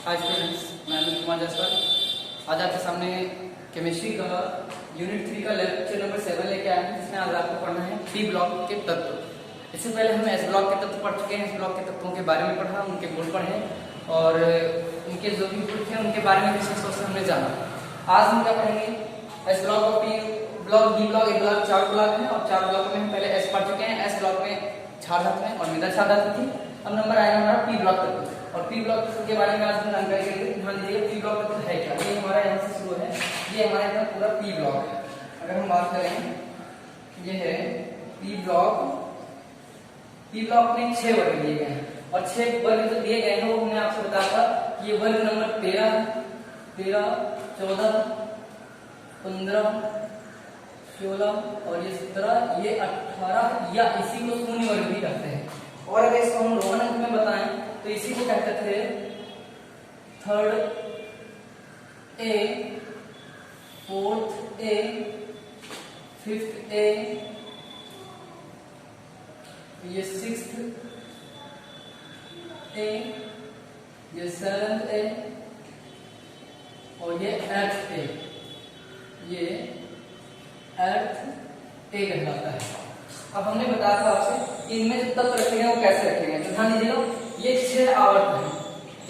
Hi students, मैं अमित कुमार जायसवाल। आज आपके सामने केमिस्ट्री का यूनिट 3 का लेक्चर नंबर 7 लेके आए हैं, जिसमें आज आपको पढ़ना है पी ब्लॉक के तत्व। इससे पहले हम एस ब्लॉक के तत्व पढ़ चुके हैं। एस ब्लॉक के तत्वों के बारे में पढ़ा, उनके गुण पढ़े और उनके जो भी गुण थे उनके बारे में विशेष तौर से हमने जाना। आज हम क्या पढ़ेंगे? एस ब्लॉक और पी ब्लॉक, बी ब्लॉक, ए ब्लॉक, 4 ब्लॉक है और 4 ब्लॉक में हम पहले एस पढ़ चुके हैं। एस ब्लॉक में क्षार धातु है और मृदा क्षार धातु थी। अब नंबर आएगा हमारा पी ब्लॉक तत्व, और पी ब्लॉक तत्व के बारे में आज हम जानकारी करेंगे। ध्यान दीजिएगा, पी ब्लॉक तत्व है क्या? ये हमारा यहाँ से शुरू है, ये हमारा यहाँ पूरा पी ब्लॉक है। अगर हम बात करें, ये है पी ब्लॉक। पी ब्लॉक में 6 वर्ग दिए गए हैं और 6 वर्ग जो दिए गए हैं वो हमने आपसे बताया था। ये वर्ग नंबर 13, 14, 15, 16 और ये 17, ये 18 या इसी को शून्य वर्ग भी कहते हैं। और अगर इसको हम रोमन अंक में बताएं तो इसी को कहते थे third A, fourth A, fifth A, ये सिक्स्थ ए, ये सेवंथ ए और ये एट्थ ए। ये एट्थ ए कहलाता है। अब हमने बताया था आपसे इनमें जो तत्व रखे गए वो कैसे रखे गए। तो ध्यान दीजिएगा, ये 6 आवर्त हैं,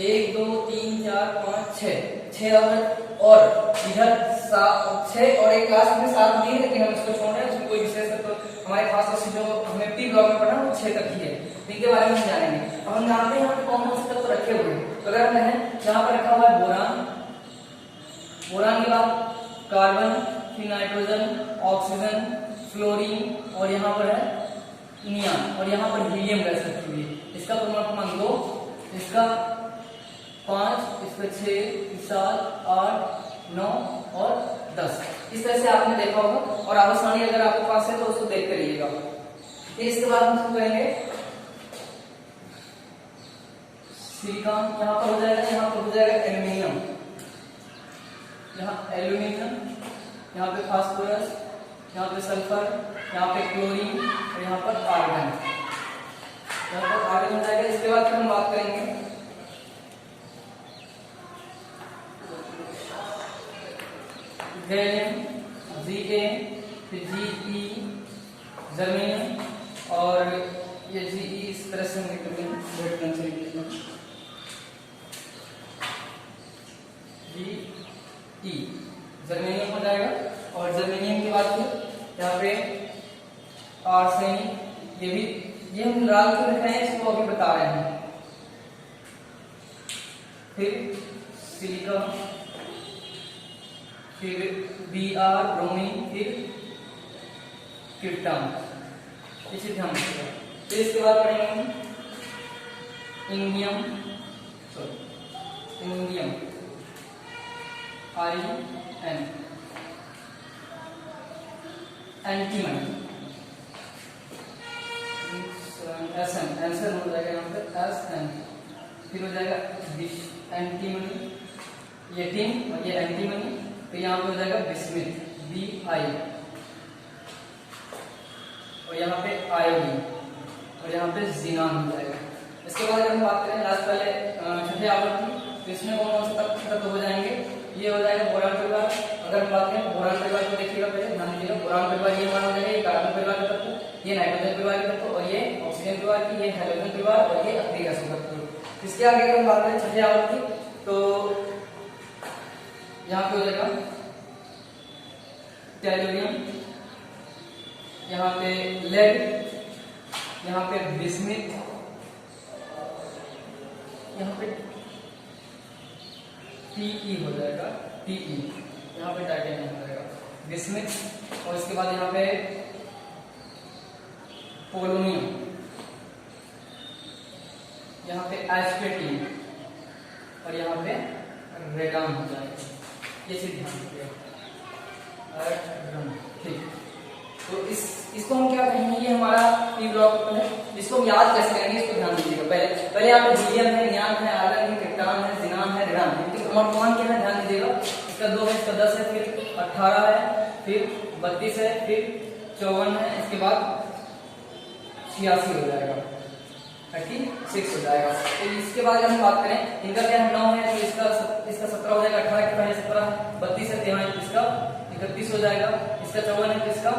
1 2 3 4 5 6 आवर्त और इधर 6 और एक लास्ट में 7 दिए, लेकिन हम इसको छोड़ रहे हैं। उसमें कोई विशेष तत्व हमारे खास तौर से जो हमें पी ब्लॉक में पढ़ा वो 6 तक ही है, इनके बारे में हम जानेंगे। अब हम जानते हैं यहाँ पे कौन कौन से तत्व रखे हुए हैं। तो अगर हम कहें यहाँ पर रखा हुआ है बोरान, बोरान के बाद कार्बन, फिर नाइट्रोजन, ऑक्सीजन, फ्लोरीन और यहाँ पर है नियान और यहाँ पर हीलियम गैस रखी हुई है। इसका क्रमांक 2, इसका 5, इसका 6, 7, 8, 9 और 10। इस तरह से आपने देखा होगा और आवासानी अगर आपके पास है तो उसको देख कर रहिएगा। फिर इसके बाद हम शुरू करेंगे सिलिकॉन, यहाँ पर हो जाएगा, यहाँ पर हो जाएगा एल्यूमिनियम, यहाँ एल्यूमिनियम, यहाँ पे फास्फोरस, यहाँ पे सल्फर, यहाँ पे क्लोरीन और यहाँ पर आर्गन, यहाँ पर आर्गन हो जाएगा। इसके बाद हम बात करेंगे गैलियम, Ga, फिर Ge, जर्मेनियम और ये Ge इस तरह से हम लिखते हैं, Ge जर्मेनियम हो जाएगा। और जर्मेनियम के बाद फिर यहाँ पे आर्सेनिक, ये भी ये हम लाल क्यों लिख रहे हैं इसको अभी बता रहे हैं। फिर सिलिकॉन, फिर Br ब्रोमीन, फिर क्रिप्टॉन, इसे ध्यान रखिएगा। फिर इसके बाद पढ़ेंगे indium, indium IN, antimony, SN, answer हो जाएगा यहाँ पर SN। फिर हो जाएगा एंटीमनी, ये टिन और ये एंटीमनी। तो यहाँ पे हो जाएगा बिस्मिथ, Bi और यहाँ पे आयोडीन और यहाँ पे जिनान हो जाएगा। इसके बाद अगर हम बात करें लास्ट पहले छठे आवर्त की, तो इसमें कौन से तत्व हो जाएंगे? ये हो जाएगा बोरान परिवार। अगर हम बात करें बोरान परिवार को देखिएगा, पहले ध्यान दीजिएगा, बोरान परिवार ये हमारा हो जाएगा, ये कार्बन परिवार का तत्व, ये नाइट्रोजन परिवार का तत्व और ये ऑक्सीजन परिवार की, ये हाइड्रोजन परिवार और ये अक्रिय गैसों का तत्व। इसके आगे अगर हम बात करें छठे आवर्त की, तो यहाँ पे हो जाएगा टेलुरियम, यहाँ पे लेड, यहाँ पे बिस्मिथ, यहाँ पे Te हो जाएगा, Te, यहाँ पे टाइटेनियम हो जाएगा, बिस्मिथ। और इसके बाद यहाँ पे पोलोनियम, यहाँ पे एस्पेटियम और यहाँ पे रेडान हो जाएगा। ये चीज ध्यान रखिएगा। ठीक, तो इसको हम क्या कहेंगे? ये हमारा पी ब्लॉक है। इसको हम याद कैसे करेंगे इसको ध्यान दीजिएगा। पहले यहाँ पे हीलियम है, नियान है, आर्गन है, क्रिप्टॉन है, जिनान है, रेडान है। इनके क्रमांक क्या है ध्यान दीजिएगा। इसका 2 है, इसका 10 है, फिर 18 है, फिर 32 है, फिर 54 है, इसके बाद 86 हो जाएगा, 36 हो जाएगा। इसके बाद अगर हम बात करें, इनका क्या है 9 है तो इसका 17 हो जाएगा, 18 के पहले 17 32 है तो यहाँ इसका 31 हो जाएगा, इसका 54 है तो इसका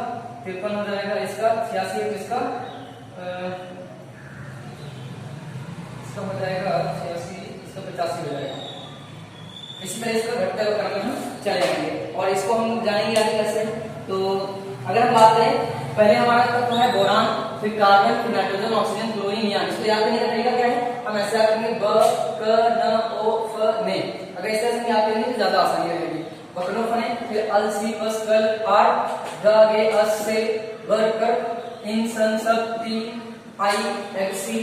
53 हो जाएगा, इसका 86 है तो इसका हो जाएगा 86, इसका 85 हो जाएगा। इसी तरह इसका घटता हुआ क्रम हम चले जाएंगे और इसको हम जानेंगे आगे कैसे। तो अगर हम बात करें, पहले हमारा तत्व है बोरान, फिर कार्बन, फिर नाइट्रोजन, ऑक्सीजन, क्लोरीन, नियान। इसको याद करने का तरीका क्या है, हम ऐसे याद करेंगे ब क न ओ फ ने। अगर इस तरह से याद करेंगे तो ज्यादा आसानी रहेगी। बकनो फने, फिर अल सी बस कल आर ग गे अस से बर कर इन सन सब ती आई एक्स सी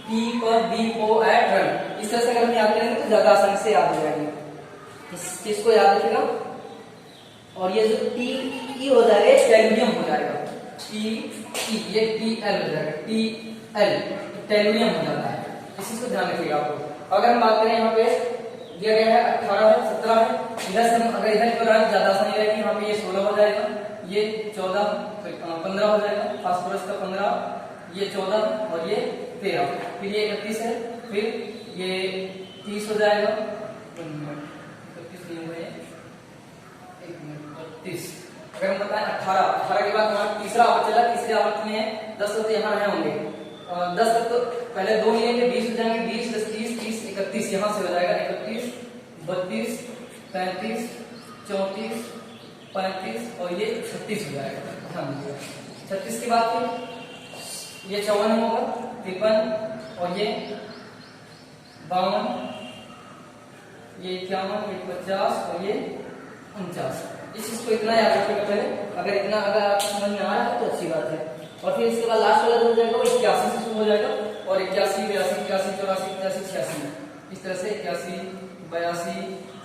टी प बी ओ एट रन। इस तरह से अगर हम याद करेंगे तो ज्यादा आसानी से याद हो जाएगी। इस चीज को याद रखिएगा। और ये जो टी ई हो जाएगा टेलुरियम हो जाएगा, टी ई ये टी एल हो जाएगा, टी एल टेलुरियम हो जाता है। इस चीज को ध्यान रखिएगा आपको। अगर हम बात करें यहाँ पे दिया गया है 18 है 17 है, इधर से हम अगर इधर की ओर आए ज्यादा आसानी रहेगी। यहाँ पे ये 16 हो जाएगा, ये 14 15 हो जाएगा, फास्फोरस का 15, ये 14 और ये 13, फिर ये 31 है, फिर ये 30 हो जाएगा, 30। अगर हम बताएं 18 के बाद हमारा तीसरा आवर्त चला, तीसरे आवर्त में 10 तो यहाँ रहे होंगे, 10 तक तो पहले 2 लेंगे, 20 हो जाएंगे, 20 10 30 30 31, यहाँ से हो जाएगा 31 32 33 34 35 और ये 36 हो जाएगा। ध्यान दीजिएगा 36 के बाद फिर ये 54 होगा, 53 और ये 52, ये 51, ये 50 और ये 49। इस चीज को इतना याद रखिएगा पहले। अगर इतना अगर आपको समझ में आ रहा है तो अच्छी बात है। और फिर इसके बाद लास्ट वाला जो हो जाएगा वो 81 से शुरू हो जाएगा और 81 82 83 84 85 86, इस तरह से 81 82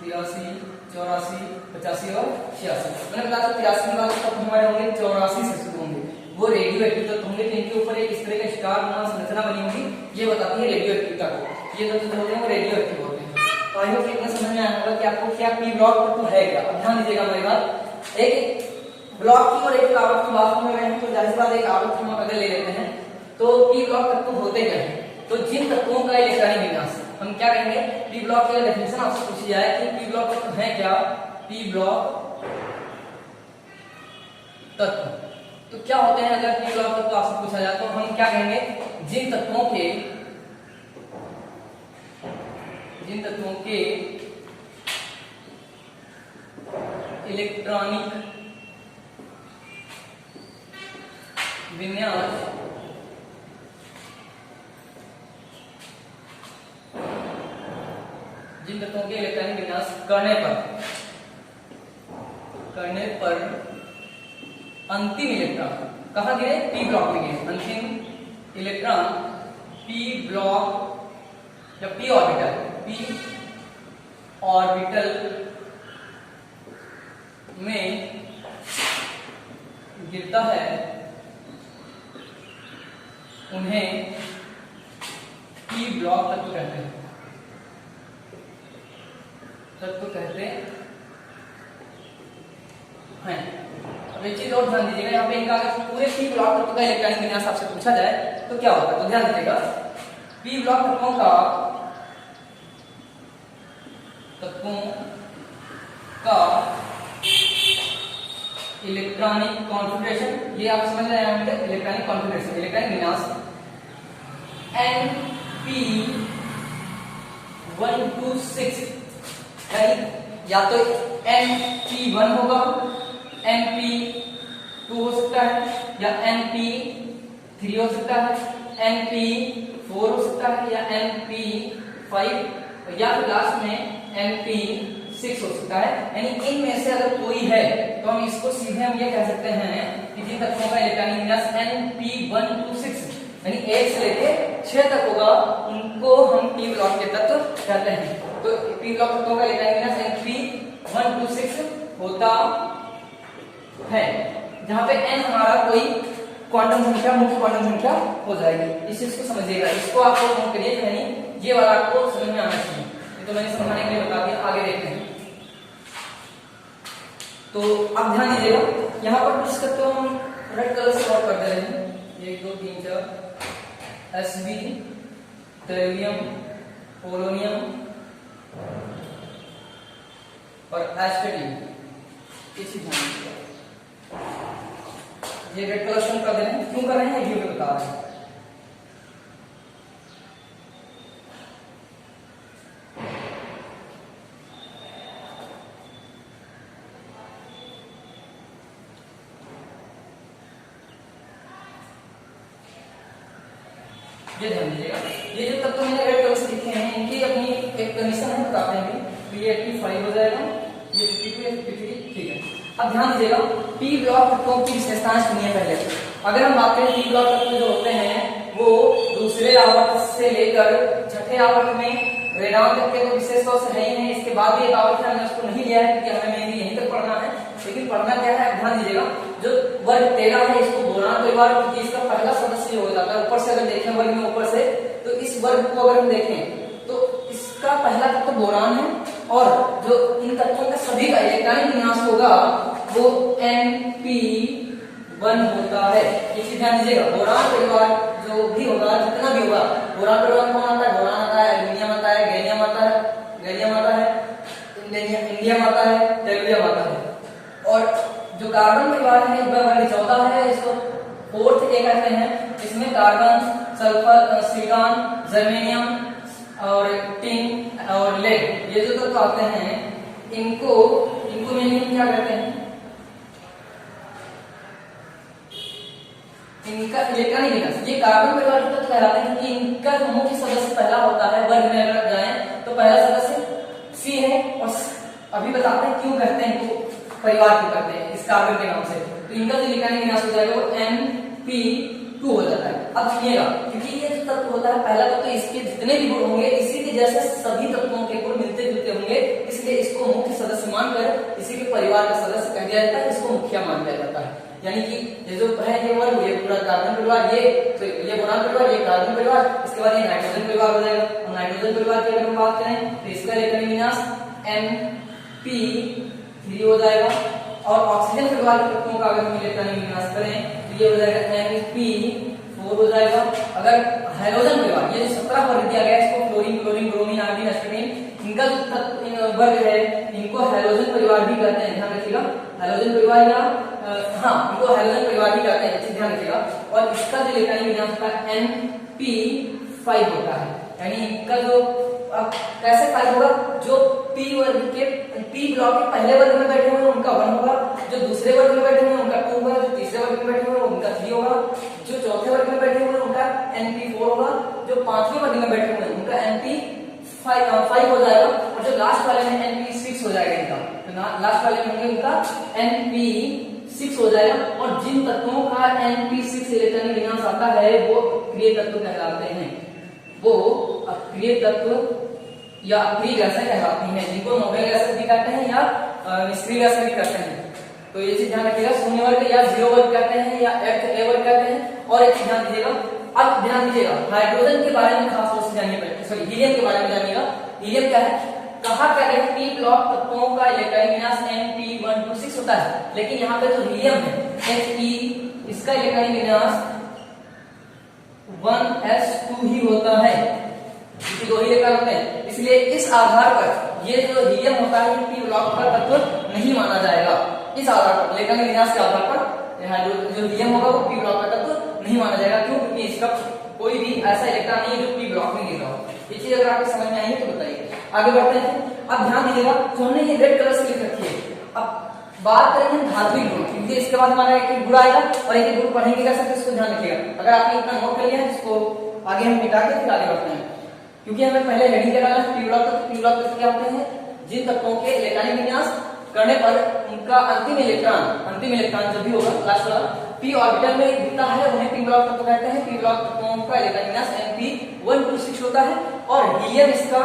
83 84 85 और 86। मैंने बताया था 83 के बाद तब हमारे होंगे 84 से शुरू होंगे, वो रेडियो एक्टिव तत्व होंगे जिनके ऊपर एक इस तरह का स्टार नुमा संरचना बनी होगी, ये बताती है रेडियो एक्टिविटी को। ये तत्व होते हैं वो रेडियो एक्टिव होते हैं। तो आई होप इतना समझ में आया होगा कि आपको क्या पी ब्लॉक तत्व है क्या। अब ध्यान दीजिएगा मेरी बात, एक ब्लॉक की और एक आवृत्त की बात कर रहे हैं तो जाहिर बात एक आवृत्त हम अगर ले लेते हैं तो पी ब्लॉक तत्व होते क्या हैं। तो जिन तत्वों का इलेक्ट्रॉनिक विन्यास हम क्या कहेंगे, पी ब्लॉक की डेफिनेशन आपसे पूछी जाए कि पी ब्लॉक तत्व है क्या, पी ब्लॉक तत्व तो क्या होते हैं। अगर पी ब्लॉक तत्व आपसे पूछा जाए तो हम क्या कहेंगे, जिन तत्वों के इलेक्ट्रॉनिक विन्यास करने पर अंतिम इलेक्ट्रॉन कहाँ गिरे, पी ब्लॉक में गिरे। अंतिम इलेक्ट्रॉन पी ब्लॉक या पी ऑर्बिटल में गिरता है, उन्हें पी ब्लॉक तत्व कहते हैं। अब एक चीज और ध्यान दीजिएगा, यहाँ पे इनका अगर पूरे पी ब्लॉक तत्व का इलेक्ट्रॉनिक विन्यास आपसे पूछा जाए तो क्या होगा, तो ध्यान दीजिएगा पी ब्लॉक तत्वों का इलेक्ट्रॉनिक कॉन्फिगरेशन, ये आप समझ रहे हैं, इलेक्ट्रॉनिक कॉन्फिगरेशन इलेक्ट्रॉनिक विन्यास Np126 या तो Np1 होगा, Np2 हो सकता है या Np3 हो सकता है, Np4 हो सकता है या Np5 या फिर लास्ट में Np6 हो सकता है। यानी इनमें से अगर कोई है तो हम इसको सीधे हम ये कह सकते हैं कि जिन तत्वों का इलेक्ट्रॉनिक विन्यास Np126 यानी 1 से लेके 6 तक होगा उनको हम पी ब्लॉक के तत्व कहते हैं। तो पी ब्लॉक तत्वों का इलेक्ट्रॉनिक विन्यास Np126 होता है, जहां पे n हमारा कोई क्वांटम संख्या मुख्य क्वांटम संख्या हो जाएगी। इस चीज को समझिएगा, इसको आपको नोट करिए, यानी ये वाला आपको समझ में आना चाहिए। ये तो मैंने समझाने के लिए बता दिया, आगे देखते हैं। तो अब ध्यान दीजिएगा, यहाँ पर कुछ तत्व हम रेड कलर से नोट कर दे रहे हैं, 1 2 3 4 Sb टेरियम पोलोनियम और एस्टेटिन। इसी ध्यान ये रेड कलर से कर दे रहे हैं, क्यों कर रहे हैं ये भी बता रहे हैं। ये ध्यान दीजिएगा, ये जो तत्व मैंने रेड कलर से लिखे हैं इनकी अपनी एक कंडीशन है बताते हैं। तो ये 85 हो जाएगा, ये 52 है, 53, ठीक है। अब ध्यान दीजिएगा पी ब्लॉक तत्वों की विशेषताएं सुनिए पहले। अगर हम बात करें पी ब्लॉक तत्व जो होते हैं वो दूसरे आवर्त से लेकर छठे आवर्त में रेडॉन तक के तो विशेष तौर से है ही नहीं। इसके बाद भी एक आवर्त है, हमने उसको नहीं लिया है क्योंकि हमें मेनली यहीं तक पढ़ना है। लेकिन पढ़ना क्या है ध्यान दीजिएगा, जो वर्ग 13 है इसको बोरान परिवार, क्योंकि इसका पहला सदस्य हो जाता है। ऊपर से अगर देखें वर्ग में ऊपर से, तो इस वर्ग को अगर हम देखें तो इसका पहला तत्व बोरान है और जो इन तत्वों का सभी का इलेक्ट्रॉनिक विन्यास होगा वो Np1 होता है। ये चीज ध्यान दीजिएगा, बोरान परिवार जो भी होगा जितना भी होगा, बोरान परिवार कौन आता है, बोरान आता है, एल्युमिनियम आता है, गैलियम आता है, इंडियम आता है, टेलुरियम आता है। और जो कार्बन परिवार है इसमें वर्ग 14 है, इसको फोर्थ ए कहते हैं। इसमें कार्बन, सल्फर, सिलिकॉन, जर्मेनियम और टिन और लेड, ये जो तत्व आते हैं इनको मेनली क्या कहते हैं, इनका इलेक्ट्रॉनिक विन्यास। ये कार्बन परिवार के तत्व कहलाते हैं कि इनका जो मुख्य सदस्य पहला होता है, वर्ग में अगर जाएं तो पहला सदस्य सी है। और अभी बताते हैं क्यों कहते हैं इनको परिवार क्यों करते हैं इस कार्बन के नाम से। तो इनका जो इलेक्ट्रॉनिक विन्यास हो जाएगा वो Np2 हो जाता है। अब सुनिएगा, क्योंकि ये जो तत्व होता है पहला तत्व, इसके जितने भी गुण होंगे इसी के जैसे सभी तत्वों के गुण मिलते जुलते होंगे, इसलिए इसको मुख्य सदस्य मानकर इसी के परिवार का सदस्य कह दिया जाता है, इसको मुखिया मान लिया जाता है। यानी कि ये जो है ये वर्ग, ये पूरा कार्बन परिवार, ये बोरान परिवार, ये कार्बन परिवार, इसके बाद ये नाइट्रोजन परिवार हो जाएगा। और नाइट्रोजन परिवार की अगर हम बात करें तो इसका इलेक्ट्रॉनिक विन्यास Np3 हो जाएगा। और ऑक्सीजन परिवार के तत्वों का अगर हम इलेक्ट्रॉनिक विन्यास करें तो ये हो जाएगा Np4 हो जाएगा। अगर हाइड्रोजन परिवार, ये जो 17 वर्ग दिया गया है इसको फ्लोरीन, क्लोरीन, ब्रोमीन, आयोडीन, एस्टेटिन, इनका जो तत्व वर्ग है इनको हाइड्रोजन परिवार भी कहते हैं, ध्यान रखिएगा। हाइड्रोजन परिवार या इनको हाइड्रोजन परिवार भी कहते हैं, ध्यान रखिएगा। और इसका जो इलेक्ट्रॉनिक विन्यास होता है Np5 होता है। यानी इनका जो कैसे 5 होगा, जो पी वर्ग के पी ब्लॉक के पहले वर्ग में बैठे हुए हैं उनका 1 होगा, जो दूसरे वर्ग में बैठे हुए हैं उनका 2 होगा, जो तीसरे वर्ग में बैठे हुए हैं उनका 3 होगा, जो चौथे वर्ग में बैठे हुए हैं उनका Np4 होगा, जो पांचवें वर्ग में बैठे हुए हैं उनका Np5 हो जाएगा। और जो लास्ट वाले में Np6 हो जाएगा इनका, तो लास्ट वाले में इनका Np6 हो जाएगा। और जिन तत्वों का Np6 इलेक्ट्रॉनिक विन्यास आता है वो अक्रिय तत्व कहलाते हैं, वो अक्रिय तत्व या अक्रिय गैसें कहलाती हैं, जिनको नोबेल गैसें भी कहते हैं या निष्क्रिय गैसें भी कहते हैं। तो ये चीज ध्यान रखिएगा, शून्य वर्ग या 0 वर्ग कहते हैं या ए वर्ग कहते हैं। और एक चीज ध्यान दीजिएगा, अब ध्यान दीजिएगा हाइड्रोजन के बारे में खास तौर से जानिए, सॉरी हीलियम के बारे में जानिएगा। हीलियम क्या है, कहा क्या है, पी ब्लॉक तत्वों का इलेक्ट्रॉनिक विन्यास Np126 होता है, लेकिन यहाँ पे जो हीलियम है He, इसका इलेक्ट्रॉनिक विन्यास 1s2 ही होता है, क्योंकि 2 ही इलेक्ट्रॉन होते हैं। इसलिए इस आधार पर ये जो हीलियम होता है ये पी ब्लॉक का तत्व नहीं माना जाएगा। इस आधार पर इलेक्ट्रॉनिक विन्यास के आधार पर जो हीलियम होगा वो पी ब्लॉक का तत्व नहीं माना जाएगा। क्यों, क्योंकि इसका कोई भी ऐसा इलेक्ट्रॉन नहीं है जो पी ब्लॉक में गिर रहा हो। ये चीज अगर आपको समझ में आई है तो बताइए। आगे बढ़ते हैं। अब ध्यान दीजिएगा, जो हमने ये रेड कलर से लिख रखी है, अब बात करेंगे धात्विक गुण, क्योंकि इसके बाद हमारा एक गुण आएगा और एक गुण पढ़ेंगे कैसे, तो इसको ध्यान रखिएगा। अगर आपने इतना नोट कर लिया है इसको आगे हम मिटा के फिर आगे बढ़ते हैं, क्योंकि हमें पहले हेडिंग क्या डालना है, पी ब्लॉक क्या होते हैं, जिन तत्वों के इलेक्ट्रॉनिक विन्यास करने पर उनका अंतिम इलेक्ट्रॉन जो भी होगा लास्ट वाला पी ऑर्बिटल में दिखता है उन्हें पी ब्लॉक तत्व कहते हैं। पी ब्लॉक तत्वों का इलेक्ट्रॉनिक विन्यास Np126 होता है। और हीलियम इसका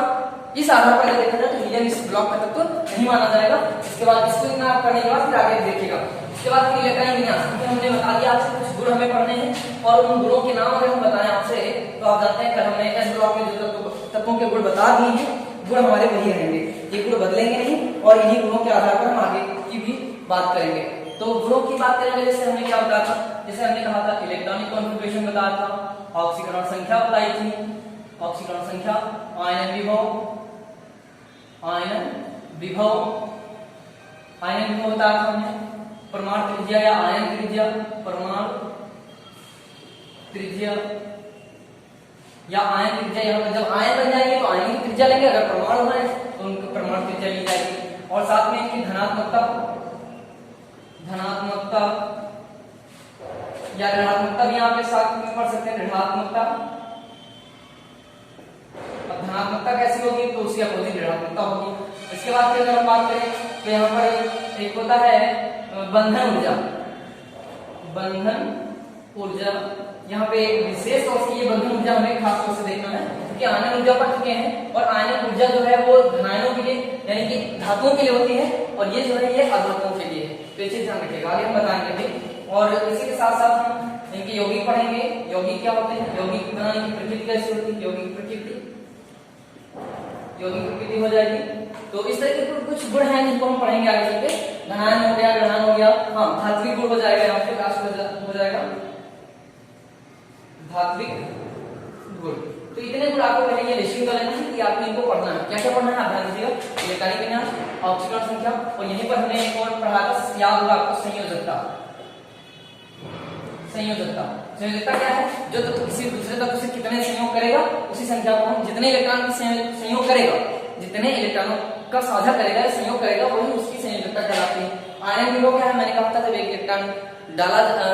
इस आधार पर देखा जाए तो हीलियम इस ब्लॉक का तत्व नहीं माना जाएगा। इसके बाद इसको इतना करने के बाद फिर आगे देखिएगा। इसके बाद इलेक्ट्रॉनिक विन्यास, क्योंकि हमने बता दिया आपसे कुछ गुण हमें पढ़ने हैं और उन गुणों के नाम अगर हम बताएं आपसे तो आप जानते हैं कल हमने एस ब्लॉक में जो तत्वों के गुण बता दिए हैं, गुण हमारे वही रहेंगे, ये गुण बदलेंगे नहीं और इन्हीं गुणों के आधार पर हम आगे की भी बात करेंगे। तो गुणों की बात करेंगे, जैसे हमने क्या बताया था, जैसे हमने कहा था इलेक्ट्रॉनिक कॉन्फ़िगरेशन बताया था, ऑक्सीकरण संख्या बताई थी, ऑक्सीकरण संख्या, आयनन विभव, आयनन विभव, आयनन विभव होता है परमाणु त्रिज्या या आयन त्रिज्या, परमाणु त्रिज्या या आयन त्रिज्या। यहाँ पर जब आयन बन जाएंगे तो आयन की त्रिज्या लेंगे, अगर परमाणु है तो उनको परमाणु त्रिज्या ली जाएगी। और साथ में इनकी धनात्मकता, धनात्मकता या ऋणात्मकता भी यहाँ पे साथ में पढ़ सकते हैं, ऋणात्मकता। अब धनात्मकता कैसी होगी तो उसकी अपोजिट ऋणात्मकता होगी। इसके बाद फिर अगर हम बात करें तो यहाँ पर एक होता है बंधन ऊर्जा, बंधन ऊर्जा। यहाँ पे एक विशेष तौर से ये बंधन ऊर्जा हमें खास तौर से देखना है, क्योंकि आयनन ऊर्जा पढ़ चुके हैं और आयनन ऊर्जा जो है वो धनायनों के लिए यानी कि धातुओं के लिए होती है और ये जो है ये अधातुओं के लिए है। तो ये चीज ध्यान रखिएगा, आगे हम बताएंगे भी। और इसी के साथ साथ हम इनके यौगिक पढ़ेंगे। यौगिक क्या होते हैं, यौगिक बनाने की प्रकृति कैसी होती है, यौगिक प्रकृति, यौगिक प्रकृति हो जाएगी। तो इस तरह के कुछ गुण हैं जिनको हम पढ़ेंगे आगे चल के। धनायन हो गया, ग्रहण हो गया, हाँ धात्विक गुण हो जाएगा, यहाँ पे लास्ट हो जाएगा धात्विक गुण। तो इतने गुण आपको पहले ये लिस्टिंग कर लेना है कि आपको इनको पढ़ना है। क्या क्या पढ़ना है आप ध्यान दीजिएगा, इलेक्ट्रॉनिक विन्यास, ऑक्सीकरण संख्या, और यहीं पर हमने एक और पढ़ा था, याद होगा आपको, संयोजकता। संयोजकता, संयोजकता क्या है, जो तत्व किसी दूसरे तत्व से कितने संयोग करेगा उसी संख्या को हम, जितने इलेक्ट्रॉन संयोग करेगा, जितने इलेक्ट्रॉनों का साझा करेगा, संयोग करेगा, वही उसकी संयोजकता कहलाती है। आयनन विभव क्या है, मैंने कहा था जब एक इलेक्ट्रॉन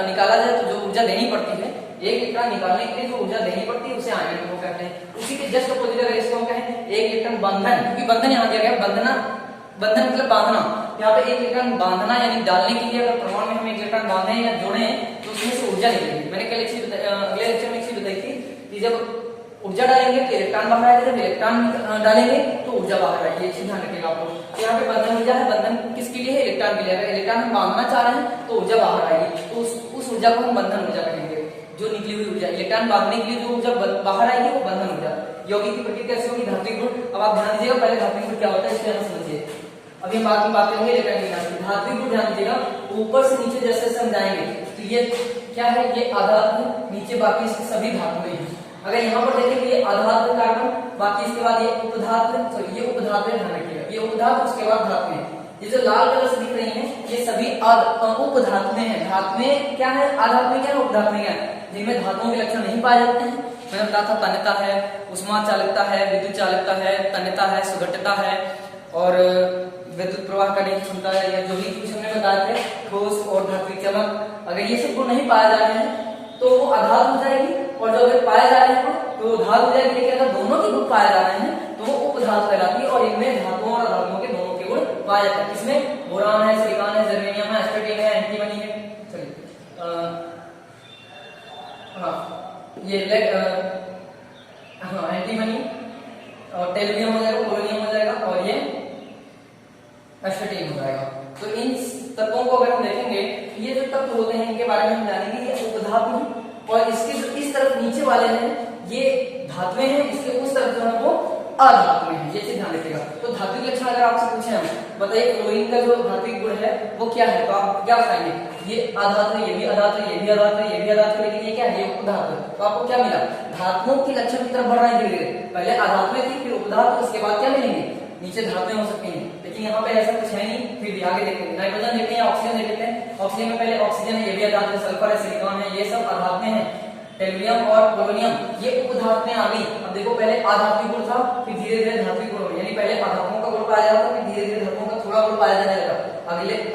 निकाला जाए तो जो ऊर्जा देनी पड़ती है, एक इलेक्ट्रॉन निकालने के लिए जो ऊर्जा देनी पड़ती है उसे आयनन विभव कहते हैं। उसी के जस्ट अपोजिट अगर इसको हम कहें एक इलेक्ट्रॉन बंधन, क्योंकि बंधन यहाँ दिया गया, बंधना, बंधन मतलब बांधना, यहाँ पे एक इलेक्ट्रॉन बांधना यानी डालने के लिए अगर परमाणु में हम एक इलेक्ट्रॉन बांधे या जोड़े तो उसमें से ऊर्जा निकलेगी। मैंने कल अगले लेक्चर में एक चीज बताई थी कि जब ऊर्जा डालेंगे तो इलेक्ट्रॉन बाहर आएगा, जब इलेक्ट्रॉन डालेंगे तो ऊर्जा बाहर आएगी। ये चीज ध्यान रखिएगा आप लोग। तो यहाँ पे बंधन ऊर्जा है, बंधन किसके लिए है, इलेक्ट्रॉन के लिए। अगर इलेक्ट्रॉन हम बांधना चाह रहे हैं तो ऊर्जा बाहर आएगी, तो उस ऊर्जा को हम बंधन ऊर्जा कहेंगे। जो निकली हुई ऊर्जा, इलेक्ट्रॉन बांधने के लिए जो ऊर्जा बाहर आएगी वो बंधन ऊर्जा। यौगिक की प्रकृति कैसी होगी, धात्विक गुण। अब आप ध्यान दीजिएगा, पहले धात्विक गुण क्या होता है इसके समझिए, अभी हम बाद में बात करेंगे इलेक्ट्रॉनिक विन्यास की। धात्विक गुण ध्यान दीजिएगा, ऊपर से नीचे जैसे जैसे हम जाएंगे तो ये क्या है, ये आधात्म, नीचे बाकी इसके सभी धातुएं हैं। अगर यहाँ पर देखें ये आधात्म कार्बन, बाकी इसके बाद ये उपधातु, सॉरी ये उपधातु, ध्यान रखिएगा ये उपधातु, उसके बाद धातुएं। ये जो लाल कलर से दिख रही हैं ये सभी उपधातुएं हैं। धातुएं क्या है, आधात्मिक क्या है, उपधात्मिक क्या है, जिनमें धातुओं के लक्षण नहीं पाए जाते हैं। मैंने बताया था तन्यता है, उष्मा चालकता है, विद्युत चालकता है, तन्यता है, सुघट्यता है और विद्युत प्रवाह करने की क्षमता है, या जो भी कुछ हमने बताया थे, ठोस और धात्विक चमक। अगर ये सब गुण नहीं पाए जा रहे हैं तो वो अधातु हो जाएगी, और जो अगर पाए जा रहे हैं तो धातु हो जाएगी। लेकिन अगर दोनों के गुण पाए जा रहे हैं तो वो उपधातु कहलाती है, और इनमें धातुओं और अधातुओं के दोनों के गुण पाए जाते हैं। किसमें, बोरान है, सिलिकॉन है, जर्मेनियम है, एस्पार्टिक है, एंटीमनी है, ये एंटीमनी और टेलुरियम हो जाएगा, पोलोनियम हो जाएगा और ये एस्पार्टिक हो जाएगा। तो इन तत्वों को अगर हम देखेंगे, ये जो तत्व होते हैं इनके बारे में हम जानेंगे। ये उपधातु हैं और इसके जो इस तरफ नीचे वाले हैं ये धातुएं हैं, इसके उस तरफ जो है वो अधातुएं हैं। ये चीज ध्यान रखिएगा। तो धात्विक लक्षण अगर आपसे पूछे हम, बताइए क्लोरीन का जो धात्विक गुण है वो क्या है, तो आप क्या बताएंगे, ये अधातु, ये भी अधातु, ये भी अधातु, ये भी अधातु, लेकिन ये क्या है, ये उपधातु। तो आपको क्या मिला, धातुओं के लक्षण की तरफ बढ़ रहे हैं धीरे धीरे। पहले अधातुएं थी, फिर उपधातु, उसके बाद क्या मिलेंगे, नीचे धातुएं हो सकती हैं। लेकिन यहाँ पे ऐसा कुछ है नहीं। फिर भी आगे देखते हैं, नाइट्रोजन देखते हैं, ऑक्सीजन देखते हैं। ऑक्सीजन में पहले ऑक्सीजन है, ये भी अधातु है, सल्फर है, सिलिकॉन है, ये सब अधातुएं हैं। टेलुरियम और पोलोनियम ये उपधातुएं आ गई। अब देखो पहले अधात्विक गुण था, फिर धीरे धीरे धात्विक गुण हो गया, यानी पहले अधातुओं का गुण पाया जाता, फिर धीरे धीरे धातुओं का थोड़ा गुण पाया जाने लगा।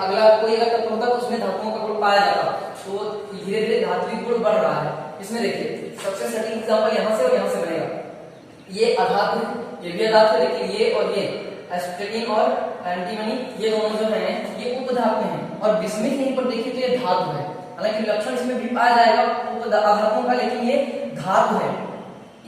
अगला कोई अगर तत्व होता तो उसमें धातुओं का गुण पाया जाता, तो धीरे धीरे धात्विक गुण बढ़ रहा है। इसमें देखिए सबसे सटीक एग्जाम्पल यहाँ से और यहाँ से बनेगा। ये अधातु, ये भी अधातु, लेकिन ये और ये एस्पार्टिक और एंटीमनी ये दोनों जो है ये उपधातु हैं। और बिस्मिथ यहीं पर देखिए तो ये धातु है, हालांकि लक्षण इसमें भी पाया जाएगा अधातुओं का, लेकिन ये धातु है।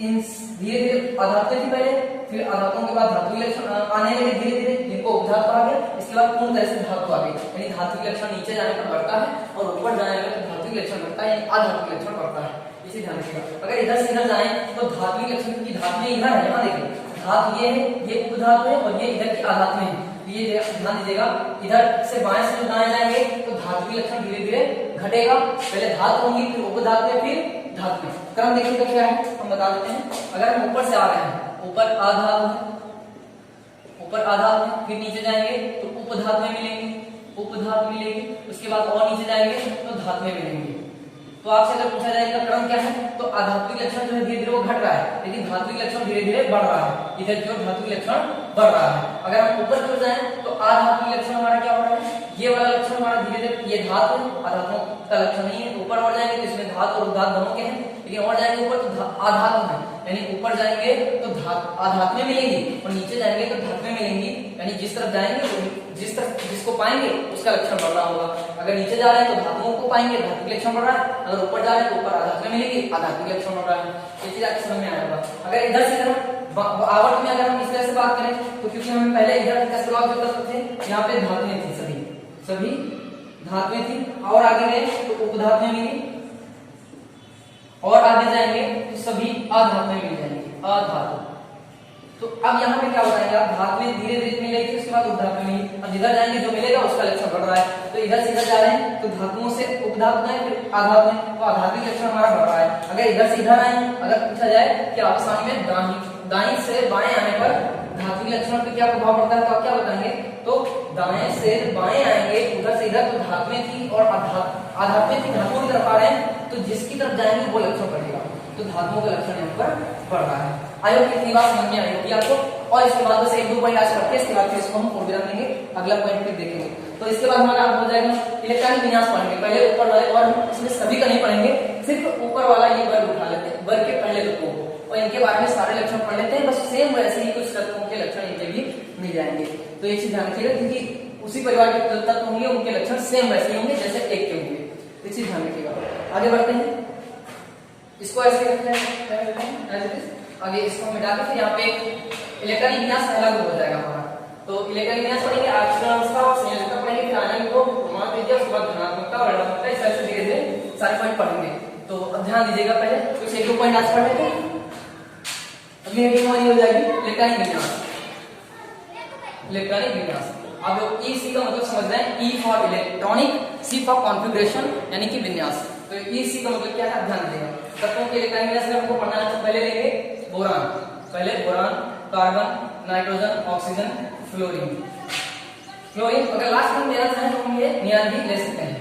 इन धीरे धीरे अधातु थी पहले, फिर अधातुओं के बाद धातु लक्षण आने लगे धीरे धीरे, जिनको उपधातु आ गया। इसके बाद पूर्ण तरह से धातु आ गई, यानी धातु लक्षण नीचे जाने पर बढ़ता है और ऊपर जाने पर धातु लक्षण बढ़ता है, यानी अधातु लक्षण बढ़ता है। इसे ध्यान रखिएगा। अगर इधर से इधर जाए तो धातु लक्षण की धातु इधर है, यहाँ देखिए धातु ये है, ये उपधातु है और ये इधर की अधातु है। ये ध्यान दीजिएगा, इधर से बाएं से दाएं जाएंगे तो धातु की लक्षण धीरे धीरे घटेगा। पहले धातु होंगी, फिर उपधातु, फिर धातु में। क्रम देखिएगा क्या है हम बता देते हैं। अगर हम ऊपर से आ रहे हैं, ऊपर आधातु है, ऊपर आधातु है, फिर नीचे जाएंगे तो उपधातु में मिलेंगे, उपधातु मिलेगी, उसके बाद और नीचे जाएंगे तो धातु में मिलेंगे। तो आपसे अगर पूछा जाए इसका क्रम क्या है तो आधात्विक लक्षण जो है धीरे धीरे वो घट रहा है, लेकिन धात्विक लक्षण धीरे धीरे बढ़ रहा है। इधर की ओर धात्विक लक्षण बढ़ रहा है। अगर हम ऊपर की ओर जाएं तो आधात्विक लक्षण हमारा क्या हो रहा है, ये वाला लक्षण हमारा धीरे धीरे, ये धातु है, आधात्ु का लक्षण नहीं है। ऊपर और जाएंगे तो इसमें धातु और उदात दोनों के हैं, लेकिन और जाएंगे ऊपर तो आधातु है, यानी ऊपर जाएंगे तो आधातु में मिलेंगी और नीचे जाएंगे तो धातु में मिलेंगी। यानी जिस तरफ जाएंगे जिस तरफ जिसको पाएंगे उसका लक्षण बढ़ रहा होगा। अगर नीचे जा रहे हैं तो धातुओं को पाएंगे, धातु लक्षण बढ़ रहा है। अगर ऊपर जा रहे हैं तो ऊपर आधातु में मिलेगी, आधातु लक्षण बढ़ रहा है। ये चीज आपको समझ में आया होगा। अगर इधर से इधर आवर्त में अगर हम इस तरह से बात करें तो क्योंकि हमें पहले इधर का शुरुआत जो करते थे यहाँ पे धातुएं थी, सभी धातुएं थी, और आगे गए तो उपधातु में मिली, और आगे जाएंगे तो सभी अधातु में मिल जाएंगे, अधातु। तो अब यहाँ पे क्या बताएंगे आप, धातु में धीरे धीरे मिलेगी, उसके बाद उपधातु में मिलेगी। अब जिधर जाएंगे जो मिलेगा उसका लक्षण बढ़ रहा है। तो इधर से इधर जा रहे हैं तो धातुओं से उपधातु में फिर आधातु में, तो आधातु लक्षण हमारा बढ़ रहा है। अगर इधर से इधर आए, अगर पूछा जाए कि आप सामने में दाएं से बाएं आने पर धातु लक्षण पे क्या प्रभाव पड़ता है तो आप क्या बताएंगे, तो दाएं से बाएं आएंगे, उधर से इधर तो धातु में थी और आधातु में थी, धातुओं की तरफ आ रहे हैं तो जिसकी तरफ जाएंगे वो लक्षण बढ़ेगा। तो धातुओं का लक्षण यहाँ पर बढ़ रहा है। आयोग की इतनी बात समझ में आई होगी आपको। और इसके बाद बस 1-2 पॉइंट आज करके इसके बाद फिर इसको हम पूर्णविराम देंगे, अगला पॉइंट फिर देखेंगे। तो इसके बाद हमारा हो जाएगा इलेक्ट्रॉनिक विन्यास पढ़ेंगे, पहले ऊपर वाले, और इसमें सभी का नहीं पढ़ेंगे, सिर्फ ऊपर वाला ये वर्ग उठा लेते हैं, वर्ग के पहले तत्वों को, और इनके बारे में सारे लक्षण पढ़ लेते हैं। बस सेम वैसे ही कुछ तत्वों के लक्षण इनके भी मिल जाएंगे। तो ये चीज ध्यान रखिएगा क्योंकि उसी परिवार के तत्व होंगे, उनके लक्षण सेम वैसे ही होंगे जैसे एक के होंगे। ये चीज ध्यान रखिएगा। आगे बढ़ते हैं, इसको ऐसे रखते हैं, आगे इसको मिटा के फिर यहाँ पे इलेक्ट्रॉनिक विन्यास पहला ग्रुप हो जाएगा हमारा। तो इलेक्ट्रॉनिक विन्यास पढ़ेंगे, आचरणता और संयोजकता पढ़ेंगे, फिर आयनिक को प्रमाण विद्या, उसके बाद धनात्मकता और ऋणात्मकता, इस तरह से धीरे धीरे सारे पॉइंट पढ़ेंगे। तो अब ध्यान दीजिएगा, पहले कुछ 1-2 पॉइंट आज पढ़ लेते हैं। अगली हेडिंग हमारी हो जाएगी इलेक्ट्रॉनिक विन्यास। इलेक्ट्रॉनिक विन्यास, अब ईसी का मतलब समझ रहे हैं, E for electronic, C for configuration यानी कि विन्यास। तो ईसी का मतलब क्या है ध्यान दीजिएगा। तत्वों के इलेक्ट्रॉनिक विन्यास अगर हमको पढ़ना है तो पहले लेंगे बोरान, पहले boron, carbon, nitrogen, oxygen, fluorine. Fluorine अगर लास्ट में लेना चाहें तो हम ये नियान भी ले सकते हैं।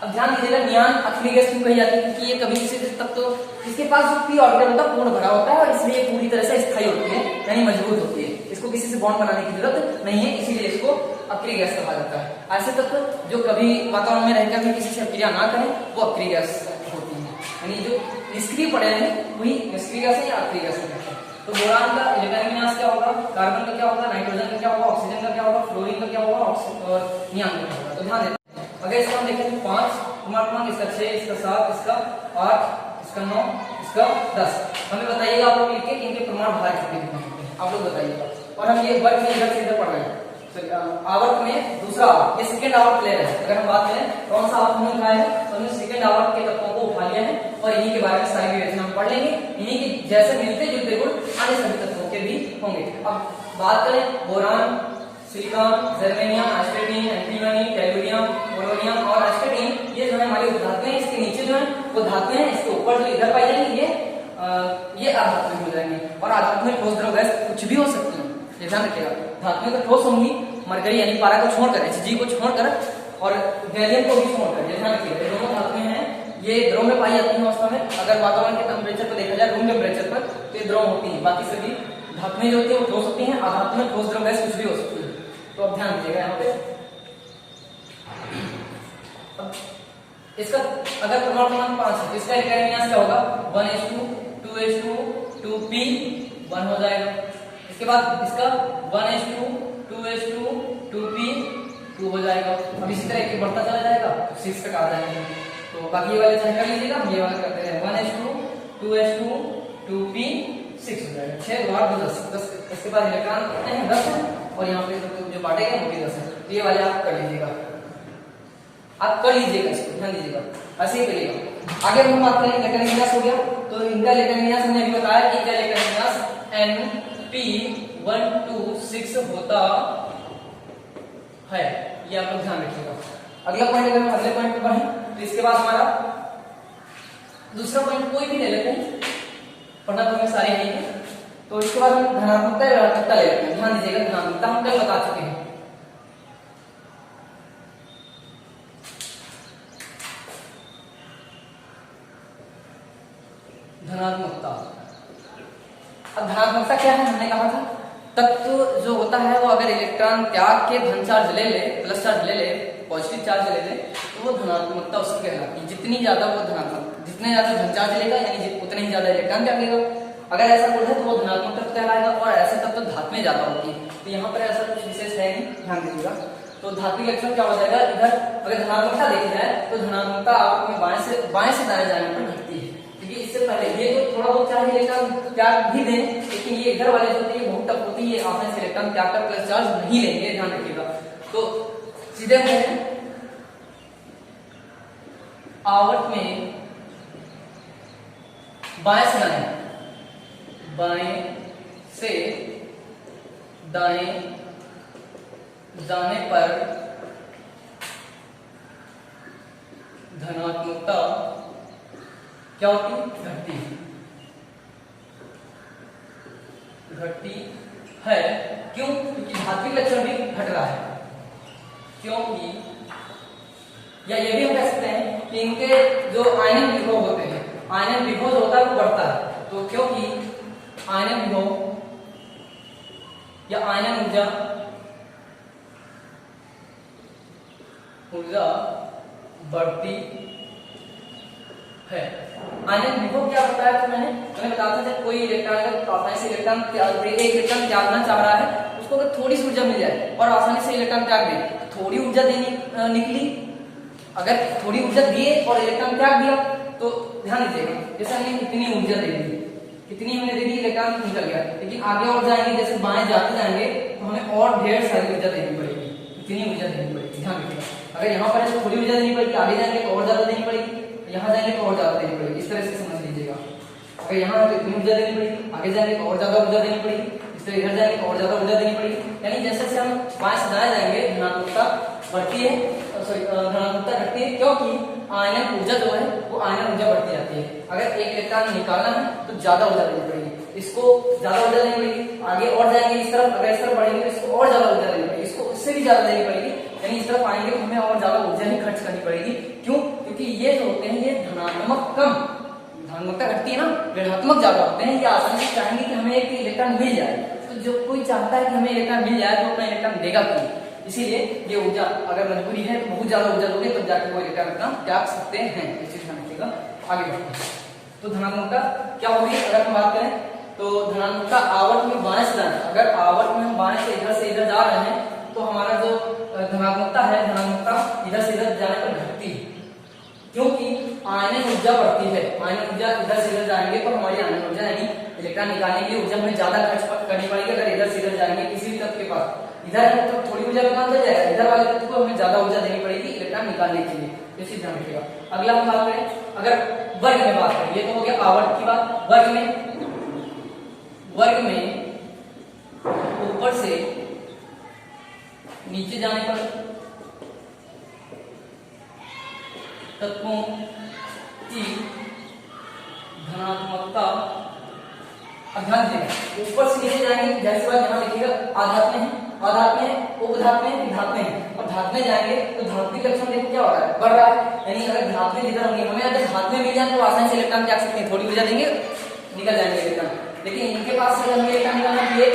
अब ध्यान दीजिएगा, नियान अक्रिय गैस क्यों कही जाती है, क्योंकि ये कभी किसी तक तो इसके पास जो पी ऑर्बिटल होता है पूर्ण भरा होता है और इसलिए पूरी तरह से स्थायी होती है, यानी मजबूत होती है। इसको किसी से बॉन्ड बनाने की जरूरत नहीं है, इसीलिए इसको अक्रिय गैस कहा जाता है। ऐसे तत्व जो कभी वातावरण में रहकर भी किसी से क्रिया ना करें वो अक्रिय गैस होती है, यानी जो निष्क्रिय पड़े हैं वही निष्क्रिय गैस है या अक्रिय गैस है। तो बोरान का इलेक्ट्रॉनिक विन्यास क्या होगा, कार्बन का क्या होगा, नाइट्रोजन का क्या होगा, ऑक्सीजन का क्या होगा, फ्लोरीन का क्या होगा और नियान का क्या होगा। तो ध्यान दें, अगर इसको हम देखें तो 5 क्रमांक, इसका 6, इसका 7, इसका 8, इसका 9, इसका 10। हमें बताइएगा आप लोग लिख के इनके प्रमाण भार कितने कितने होते हैं, आप लोग बताइएगा। और हम ये वर्ग में इधर से इधर पढ़ रहे हैं, आवर्त में दूसरा आवर्त, ये सेकंड आवर्त ले रहे हैं। अगर हम बात करें कौन सा आवर्त हमने उठाया है तो हमने सेकंड आवर्त के तत्वों को उठा लिया है और इन्हीं के बारे में सारी विवेचना हम पढ़ लेंगे। इन्हीं के जैसे मिलते जुलते गुण अन्य सभी तत्वों के भी होंगे। अब बात करें boron, silicon, germanium, एस्टेटिन, antimony, tellurium, polonium और एस्टेटिन, ये जो है हमारी धातुएं, इसके नीचे जो है वो धातुएं हैं, इसके ऊपर जो इधर पाई जाएंगी ये अधातु हो जाएंगे। और अधातु में ठोस द्रव गैस कुछ भी हो सकती है, ये ध्यान रखिएगा। धातुएं तो ठोस होंगी, मरकरी यानी पारा को छोड़कर, Hg को छोड़कर और गैलियम को भी छोड़कर, ध्यान रखिएगा। ये दोनों धातुएं हैं, ये द्रव में पाई जाती है अवस्था में। अगर वातावरण के टेम्परेचर पर देखा जाए, रूम टेम्परेचर पर, तो ये द्रव होती है। बाकी सभी धातुएं जो होती है वो ठोस होती है, अधातु में ठोस द्रव गैस कुछ भी हो सकती है। तो अब ध्यान दीजिएगा यहाँ पे। इसका अगर प्रमाण क्रमांक 5 है तो इसका इलेक्ट्रॉनिक विन्यास क्या होगा, 1s2 2s2 2p1 हो जाएगा। इसके बाद इसका 1s2 2s2 2p2 हो जाएगा। अब इसी तरह एक बढ़ता चला जाएगा, 6 तक आ जाएगा। तो बाकी ये वाले चाहे कर लीजिएगा, हम ये वाला करते हैं। 1s2 2s2 2p6 हो जाएगा। 6 2 8 10। इसके बाद इलेक्ट्रॉन कितने हैं, 10 है, और यहाँ पे जो बांटे गए वो भी 10 है। तो ये वाले आप कर लीजिएगा, आप कर लीजिएगा, इसको ध्यान दीजिएगा, ऐसे ही करिएगा। आगे हम बात करें इलेक्ट्रॉनिक विन्यास हो गया, तो इनका इलेक्ट्रॉनिक विन्यास हमने अभी बताया कि इनका इलेक्ट्रॉनिक विन्यास Np126 होता है, ये आप लोग ध्यान रखिएगा। अगला पॉइंट, अगर हम अगले पॉइंट पर बढ़ें तो इसके बाद हमारा दूसरा पॉइंट कोई भी ले लेते हैं, पढ़ना तो हमें सारे नहीं है। तो इसके बाद हम धनात्मकता या ऋणात्मकता ले लेते हैं। ध्यान दीजिएगा, धनात्मकता हम कल बता चुके हैं। धनात्मकता, अब धनात्मकता क्या है, हमने कहा था तत्व जो होता है वो अगर इलेक्ट्रॉन त्याग के धन चार्ज ले ले, प्लस चार्ज ले ले, पॉजिटिव चार्ज ले ले, तो वो धनात्मकता उसकी कहलाती है। जितनी ज्यादा वो धनात्मक, जितने ज्यादा धन चार्ज लेगा यानी उतने ही ज्यादा इलेक्ट्रॉन त्यागेगा। अगर ऐसा गुण है तो वो धनात्मक तत्व कहलाएगा, और ऐसे तत्व धातु में ज्यादा होती है। तो यहाँ पर ऐसा कुछ विशेष है नहीं, ध्यान दीजिएगा। तो धात्विक लक्षण क्या हो जाएगा, इधर अगर धनात्मकता देखी जाए तो धनात्मकता आपको बाएं से दाएं जाने पर घटती है। क्योंकि इससे पहले ये तो थोड़ा बहुत चाहे इलेक्ट्रॉन त्याग भी दें, लेकिन ये इधर वाले जो होते हैं बहुत टफ होती है, आसानी से इलेक्ट्रॉन त्याग कर प्लस चार्ज नहीं लेंगे, ध्यान रखिएगा। तो सीधे में आवर्त में बाएं से दाएं, बाएं से दाएं जाने पर धनात्मकता क्या होती है, घटती है, घटती है। क्यों, क्योंकि धात्विक लक्षण भी घट रहा है। क्योंकि या ये भी हम कह सकते हैं कि इनके जो आयनिक विभव होते हैं, आयनिक विभव जो होता है वो बढ़ता है। तो क्योंकि आयनिक विभव या आयनिक ऊर्जा बढ़ती है। आयनिक विभव क्या होता है, तो मैंने बताया था जब कोई इलेक्ट्रॉन आसानी से इलेक्ट्रॉन एक इलेक्ट्रॉन त्यागना चाह रहा है, उसको अगर थोड़ी सी ऊर्जा मिल जाए और आसानी से इलेक्ट्रॉन त्याग दे, थोड़ी ऊर्जा देनी निकली, अगर थोड़ी ऊर्जा दिए और इलेक्ट्रॉन त्याग दिया तो ध्यान दीजिएगा, जैसे हमने कितनी ऊर्जा दे दी, कितनी हमने दे दी, इलेक्ट्रॉन निकल गया। लेकिन आगे और जाएंगे, जैसे बाएं जाते जाएंगे तो हमें और ढेर सारी ऊर्जा देनी पड़ेगी, कितनी ऊर्जा देनी पड़ेगी, ध्यान रखिएगा। अगर यहाँ पर थोड़ी ऊर्जा देनी पड़ेगी, आगे जाएंगे तो और ज्यादा देनी पड़ेगी, यहाँ जाएंगे तो और ज्यादा देनी पड़ेगी, इस तरह से समझ लीजिएगा। अगर यहाँ तो इतनी ऊर्जा देनी पड़ेगी, आगे जाएंगे तो और ज्यादा ऊर्जा देनी पड़ेगी, इस तरह इधर जाएंगे तो और ज्यादा ऊर्जा देनी पड़ेगी। यानी जैसे जैसे हम बाएं से दाएं जाएंगे धनात्मकता बढ़ती है, धनात्मकता घटती है, क्योंकि आयनन ऊर्जा जो है वो आयनन ऊर्जा बढ़ती जाती है। अगर एक इलेक्ट्रॉन निकालना है तो ज्यादा ऊर्जा देनी पड़ेगी, इसको ज्यादा ऊर्जा देनी पड़ेगी, आगे और जाएंगे इस तरफ, अगर इस तरफ बढ़ेंगे तो इसको और ज्यादा ऊर्जा देनी पड़ेगी, इसको इससे भी ज्यादा देनी पड़ेगी, यानी इस तरफ आएंगे तो हमें और ज्यादा ऊर्जा ही खर्च करनी पड़ेगी। क्यों, क्योंकि ये जो होते हैं ये धनात्मक कम, धनात्मकता घटती है ना, ऋणात्मक ज्यादा होते हैं। ये आसानी से चाहेंगे कि हमें एक इलेक्ट्रॉन मिल जाए, तो जो कोई चाहता है कि हमें इलेक्ट्रॉन मिल जाए तो अपना इलेक्ट्रॉन देगा क्यों, इसीलिए ये ऊर्जा अगर मजबूरी है तो बहुत ज्यादा ऊर्जा दोगे तब जाके वो इलेक्ट्रॉन अपना त्याग सकते हैं, इस चीज ध्यान रखिएगा। आगे बढ़ते हैं, तो धनात्मकता क्या होगी अगर हम बात करें तो धनात्मकता आवर्त में बाएं से दाएं, अगर आवर्त में हम बाएं से इधर जा रहे हैं तो हमारा जो धनात्मकता है, धनात्मकता इधर से इधर जाने पर घटती है, क्योंकि आयनिक ऊर्जा बढ़ती है। आयनिक ऊर्जा इधर से इधर जाएंगे तो हमारी आयनिक ऊर्जा यानी इलेक्ट्रॉन निकालने के लिए ऊर्जा हमें ज्यादा खर्च करनी पड़ेगी। अगर इधर से इधर जाएंगे किसी भी तत्व के पास, इधर है तो थोड़ी ऊर्जा निकाल दिया जाएगा, इधर वाले तत्व को हमें ज्यादा ऊर्जा देनी पड़ेगी इलेक्ट्रॉन निकालने के लिए, इसी ध्यान रखिएगा। अगला हम बात करें, अगर वर्ग में बात करें, ये तो हो गया आवर्त की बात। वर्ग में ऊपर से नीचे जाने पर तत्वों की धनात्मकता, ध्यान दें ऊपर से नीचे जाएंगे, जैसे बात यहाँ लिखिएगा आधात्म है, आधात्म है, उपधात्म है, विधात्म है, और धात्म में जाएंगे तो धात्विक लक्षण देखो क्या हो रहा है, बढ़ रहा है। यानी अगर धात्म इधर होंगे, हमें अगर धात्म मिल जाए तो आसानी से इलेक्ट्रॉन त्याग सकते हैं, थोड़ी ऊर्जा देंगे निकल जाएंगे इलेक्ट्रॉन। लेकिन इनके पास से हमें इलेक्ट्रॉन निकालना है, ये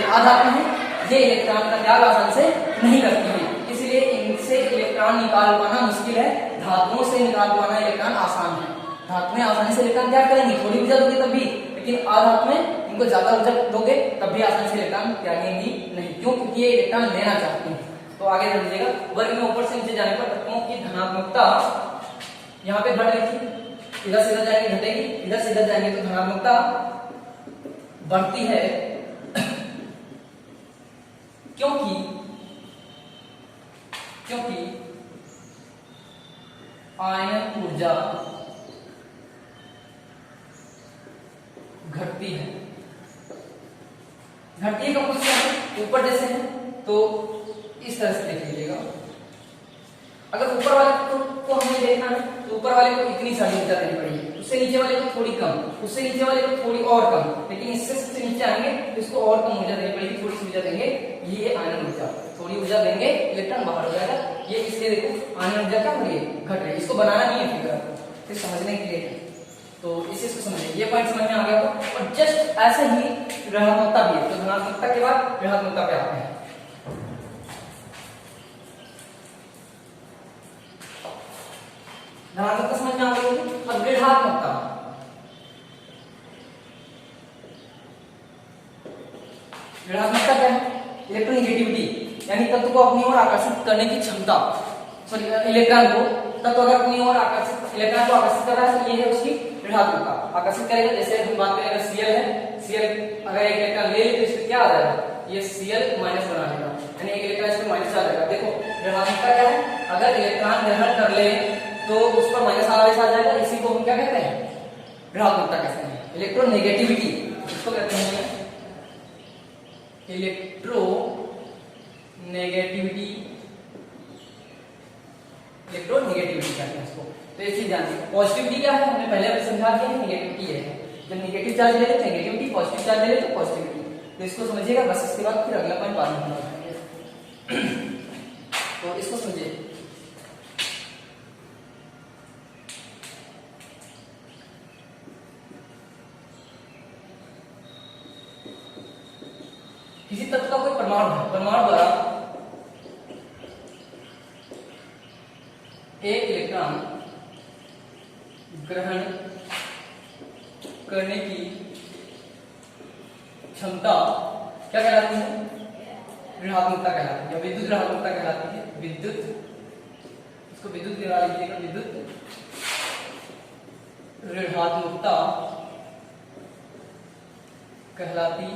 आधात्म है, ये इलेक्ट्रॉन का त्याग आसानी से नहीं करती है, इसलिए इनसे इलेक्ट्रॉन निकाल पाना मुश्किल है। धातुओं से निकाल पाना इलेक्ट्रॉन आसान है, धातु में आसानी से इलेक्ट्रॉन त्याग करेंगे, थोड़ी ऊर्जा दोगे तब भी, लेकिन आधातु में इनको ज्यादा ऊर्जा दोगे तब भी आसानी से इलेक्ट्रॉन त्यागेंगी नहीं, क्यों, क्योंकि ये इलेक्ट्रॉन लेना चाहते हैं। तो आगे ध्यान दीजिएगा, वर्ग में ऊपर से नीचे जाने पर तत्वों की धनात्मकता यहाँ पे बढ़ रही थी, इधर से इधर जाएंगे घटेगी, इधर से इधर जाएंगे तो धनात्मकता बढ़ती है, क्योंकि आयन ऊर्जा घटती है। घटती का कुछ ऊपर जैसे है तो इस तरह से देख लीजिएगा। अगर ऊपर वाले को हमें देखना है तो ऊपर वाले को इतनी सारी ऊर्जा देनी पड़ेगी, उससे नीचे वाले को थोड़ी कम, उससे नीचे वाले को थोड़ी और कम, लेकिन इससे सबसे नीचे आएंगे तो इसको और कम ऊर्जा देनी पड़ेगी, थोड़ी सी ऊर्जा देंगे, ये आयन ऊर्जा, थोड़ी ऊर्जा देंगे इलेक्ट्रॉन बाहर हो जाएगा, ये इसलिए देखो आयन ऊर्जा क्या हो रही है, घट रही है। इसको बनाना नहीं है फिगर, फिर समझने के लिए, तो इसी को समझिए, ये पॉइंट समझ में आ गया। और जस्ट ऐसे ही ऋणात्मकता भी है, तो धनात्मकता के बाद ऋणात्मकता पे आते हैं। धनात्मकता समझ में आ गई होगी। अब ऋणात्मकता, ऋणात्मकता क्या है, इलेक्ट्रोनेगेटिविटी, यानी तत्व को अपनी ओर आकर्षित करने की क्षमता, सॉरी इलेक्ट्रॉन को, तत्व अगर अपनी ओर आकर्षित, इलेक्ट्रॉन को आकर्षित कर रहा है तो ये है उसकी ऋणात्मकता, आकर्षित करेगा। जैसे हम बात करें अगर Cl है, Cl अगर एक इलेक्ट्रॉन ले ले तो इससे क्या आ जाएगा, ये Cl माइनस बना लेगा, यानी एक इलेक्ट्रॉन इसमें माइनस आ जाएगा। देखो ऋणात्मकता क्या है, अगर इलेक्ट्रॉन ग्रहण कर ले तो उस पर माइनस आवेश आ जाएगा, इसी को हम क्या कहते हैं, ऋणात्मकता कहते हैं। इलेक्ट्रोनेगेटिविटी इसको कहते हैं, इलेक्ट्रोनेगेटिविटी, इलेक्ट्रोनेगेटिविटी कहते हैं इसको। तो ये चीज जानते हैं। पॉजिटिविटी क्या है, हमने पहले भी समझा दिया, नेगेटिविटी है, जब नेगेटिव चार्ज ले तो नेगेटिविटी, पॉजिटिव चार्ज ले तो पॉजिटिविटी। तो इसको समझिएगा, बस इसके बाद फिर अगला पॉइंट बाद में हम बताएंगे। तो इसको समझिए, किसी तत्व का कोई परमाणु है, परमाणु द्वारा एक इलेक्ट्रॉन ग्रहण करने की क्षमता क्या कहलाती है, ऋणात्मकता कहलाती है, या विद्युत ऋणात्मकता कहलाती है। विद्युत, इसको विद्युत निरा लीजिएगा, विद्युत ऋणात्मकता कहलाती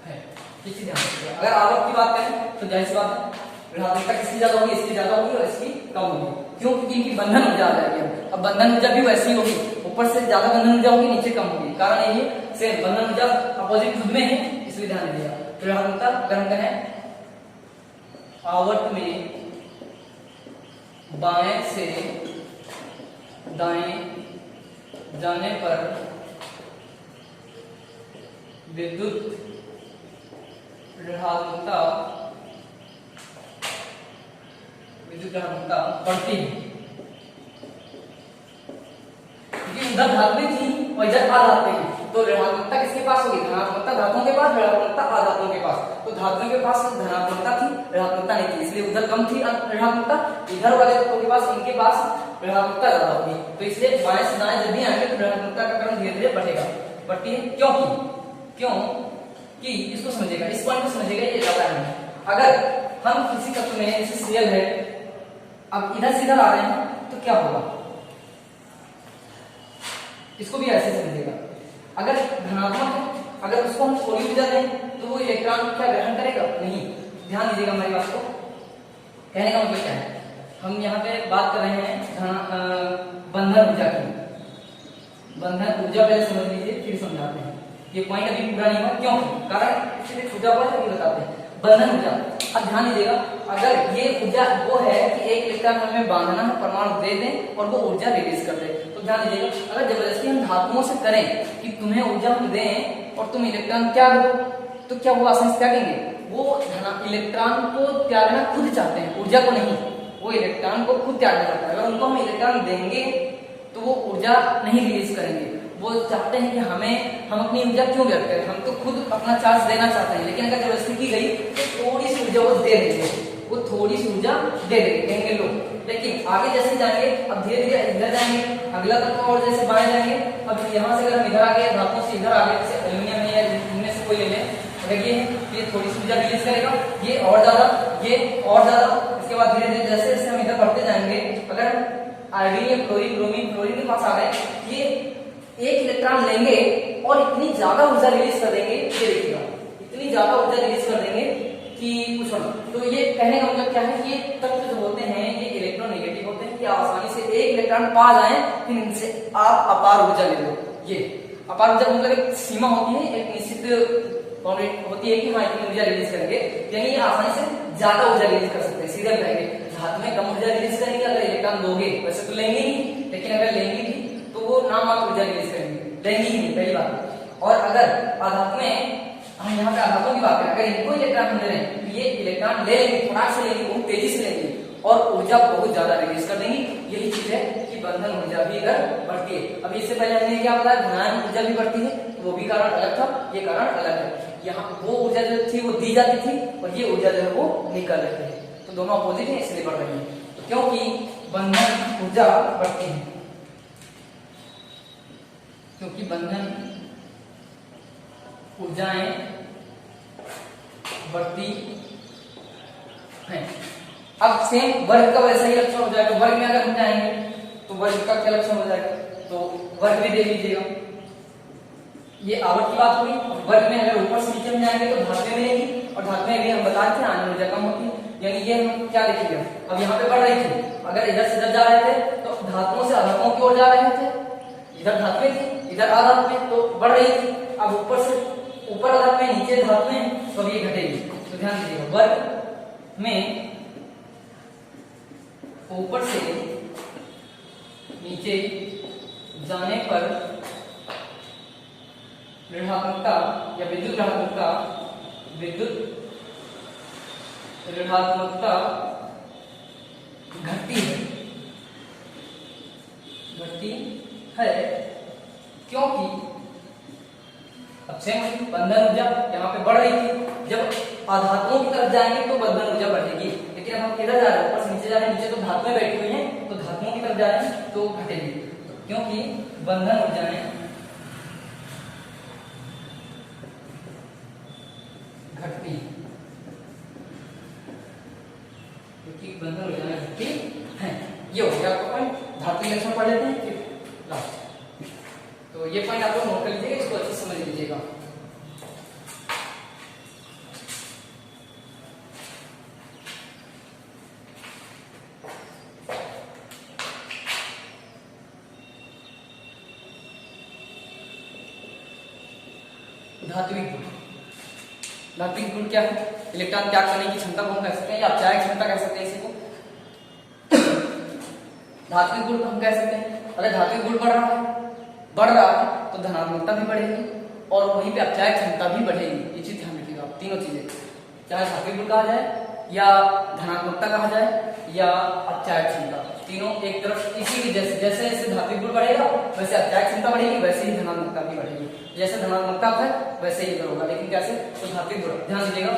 है। किसी ध्यान रखिएगा, अगर आवृत्ति की बात करें तो जाहिर सी बात है ऋणात्मकता किसकी ज्यादा होगी, इसकी ज्यादा होगी और इसकी कम होगी। क्यों, क्योंकि इनकी बंधन ऊर्जा आ जाएगी। अब बंधन ऊर्जा भी वैसी होगी, ऊपर से ज्यादा बंधन ऊर्जा होगी, नीचे कम होगी। कारण यही सेम बंधन ऊर्जा अपोजिट खुद में है, इसलिए ध्यान दीजिएगा। ऋणात्मकता ग्रहण करें, आवर्त में बाएं से दाएं जाने पर विद्युत ऋणात्मकता बढ़ती है, क्योंकि उधर धात्विक थी और इधर अधात्विक है। तो ऋणात्मकता किसके पास होगी, धनात्मकता धातुओं के पास, ऋणात्मकता अधातुओं के पास। तो धातुओं के पास धनात्मकता थी, ऋणात्मकता नहीं थी, इसलिए उधर कम थी ऋणात्मकता, इधर वाले तत्वों के पास, उनके पास ऋणात्मकता ज्यादा होगी। तो इसलिए बाएं से दाएं जब भी आएंगे तो ऋणात्मकता का क्रम धीरे धीरे बढ़ेगा, बढ़ती है। क्यों कि इसको समझिएगा, इस पॉइंट को समझिएगा, ये ज्यादा है। अगर हम किसी तत्व में जैसे Cl है, अब इधर से इधर आ रहे हैं तो क्या होगा, इसको भी ऐसे समझिएगा। अगर धनात्मक है, अगर उसको हम थोड़ी ऊर्जा दें तो वो इलेक्ट्रॉन क्या ग्रहण करेगा, नहीं। ध्यान दीजिएगा हमारी बात को, कहने का मतलब क्या है, हम यहाँ पे बात कर रहे हैं बंधन ऊर्जा की। बंधन ऊर्जा पहले समझ लीजिए, फिर समझाते हैं। ये पॉइंट अभी पूरा नहीं हुआ, क्यों, कारण इसलिए छूटा हुआ है, बताते हैं। बंधन ऊर्जा, अब ध्यान दीजिएगा, अगर ये ऊर्जा वो है कि एक इलेक्ट्रॉन हमें बांधना है, परमाणु दे दें और वो ऊर्जा रिलीज कर दे, तो ध्यान दीजिएगा, अगर जबरदस्ती हम धातुओं से करें कि तुम्हें ऊर्जा हम दें और तुम इलेक्ट्रॉन त्याग दो, तो क्या वो आसानी से त्यागेंगे, वो इलेक्ट्रॉन को त्यागना खुद चाहते हैं, ऊर्जा को नहीं। वो इलेक्ट्रॉन को खुद त्यागना चाहता है, अगर उनको हम इलेक्ट्रॉन देंगे तो वो ऊर्जा नहीं रिलीज करेंगे। वो चाहते हैं कि हम अपनी ऊर्जा क्यों व्यक्त करें, हम तो खुद अपना चार्ज देना चाहते हैं, लेकिन अगर जबरदस्ती की गई तो थोड़ी सी ऊर्जा वो दे देंगे, वो थोड़ी सी ऊर्जा दे देंगे, कहेंगे लो। लेकिन आगे जैसे जाएंगे, अब धीरे धीरे इधर जाएंगे, अगला तत्व और जैसे बाएं जाएंगे, अब यहाँ से अगर हम इधर आ गए, धातुओं से इधर आ गए, जैसे एल्यूमिनियम है या इनमें से कोई ले लें, अगर ये थोड़ी सी ऊर्जा रिलीज करेगा, ये और ज्यादा, ये और ज्यादा। इसके बाद धीरे धीरे जैसे जैसे हम इधर बढ़ते जाएंगे, अगर आयोडीन या क्लोरीन, ब्रोमीन, क्लोरीन के पास आ गए, ये एक इलेक्ट्रॉन लेंगे और इतनी ज्यादा ऊर्जा रिलीज कर देंगे, ये देखिएगा, इतनी ज्यादा ऊर्जा रिलीज कर देंगे कि कुछ नहीं। तो ये कहने का मतलब क्या है कि ये तत्व जो होते हैं ये इलेक्ट्रोनेगेटिव होते हैं, कि आसानी से एक इलेक्ट्रॉन पा जाए, फिर इनसे आप अपार ऊर्जा ले लो। ये अपार ऊर्जा मतलब एक सीमा होती है, एक निश्चित बाउंड्री होती है कि हाँ इतनी ऊर्जा रिलीज करेंगे, यानी ये आसानी से ज्यादा ऊर्जा रिलीज कर सकते हैं। सीधे कहेंगे धातु में कम ऊर्जा रिलीज करेंगे अगर इलेक्ट्रॉन दोगे, वैसे तो लेंगे ही, लेकिन अगर लेंगे भी तो वो नाम मात्र ऊर्जा रिलीज करेंगे, लेंगे ही नहीं, पहली बात। और अगर आधातु में हम यहाँ पे आधातों की बात करें, अगर इनको इलेक्ट्रॉन हम दे रहे हैं तो ये इलेक्ट्रॉन ले लेंगे, फटाक से लेंगे, बहुत तेजी से लेंगे और ऊर्जा बहुत ज्यादा रिलीज कर देंगे। यही चीज है कि बंधन ऊर्जा भी इधर बढ़ती है। अब इससे पहले हमने क्या बताया, धनायन ऊर्जा भी बढ़ती है, तो वो भी कारण अलग था, ये कारण अलग है। यहाँ वो ऊर्जा जो थी वो दी जाती थी और ये ऊर्जा जो है वो निकल रही है, तो दोनों अपोजिट है इसलिए बढ़ रही है, तो क्योंकि बंधन ऊर्जा बढ़ती है, क्योंकि बंधन ऊर्जाएं बढ़ती है। अब सेम वर्ग का वैसा ही लक्षण हो जाएगा, वर्ग में अगर हम जाएंगे तो वर्ग का क्या लक्षण हो जाएगा, तो वर्ग भी दे लीजिएगा। ये आवर्त की बात हुई। वर्ग में अगर ऊपर से नीचे में जाएंगे तो धातुएं मिलेगी, और धातुएं भी हम बता रहे थे आयन ऊर्जा कम होती है, यानी ये हम क्या देखेंगे, अब यहाँ पे बढ़ रही थी, अगर इधर से इधर जा रहे थे तो धातुओं से अधातुओं की ओर जा रहे थे, इधर धातुएं थी इधर आधातुएं, तो बढ़ रही थी। अब ऊपर से ऊपर आधातुएं नीचे धातुएं, तो ये घटेगी। तो ध्यान दीजिएगा, वर्ग में ऊपर से नीचे जाने पर ऋणात्मकता या विद्युत ऋणात्मकता घटती है, क्योंकि अब सेम बंधन ऊर्जा यहाँ पे बढ़ रही थी, जब आधातुओं की तरफ जाएंगे तो बंधन ऊर्जा बढ़ेगी, लेकिन अब हम किधर जा रहे हैं, ऊपर से नीचे जा रहे हैं, नीचे तो धातुएं बैठी हुई हैं, तो धातुओं की तरफ जा रहे हैं तो घटेगी, क्योंकि बंधन ऊर्जाएं घटती, क्योंकि बंधन ऊर्जाएं घटती हैं। ये हो गया आपका पॉइंट। धातु लक्षण पढ़ लेते हैं फिर लास्ट, तो ये पॉइंट आप लोग नोट कर लीजिएगा, इसको अच्छे से समझ लीजिएगा। धात्विक गुण क्या है, इलेक्ट्रॉन त्याग करने की क्षमता को हम कह सकते हैं, या अपचायक क्षमता कह सकते हैं इसी को। धात्विक गुण हम कह सकते हैं, अगर धात्विक गुण बढ़ रहा है तो धनात्मकता भी बढ़ेगी और वहीं पे अपचायक क्षमता भी बढ़ेगी। ये चीज ध्यान रखिएगा, तीनों चीजें, चाहे धात्विक गुण कहा जाए या धनात्मकता कहा जाए या अपचायक क्षमता, तीनों एक तरफ इसी की जैसे जैसे धात्विक गुण बढ़ेगा वैसे अपचायक क्षमता बढ़ेगी, वैसे ही धनात्मकता भी बढ़ेगी। जैसे धनात्मकता है वैसे ही होगा, लेकिन कैसे, तो धात्विक गुण ध्यान दीजिएगा।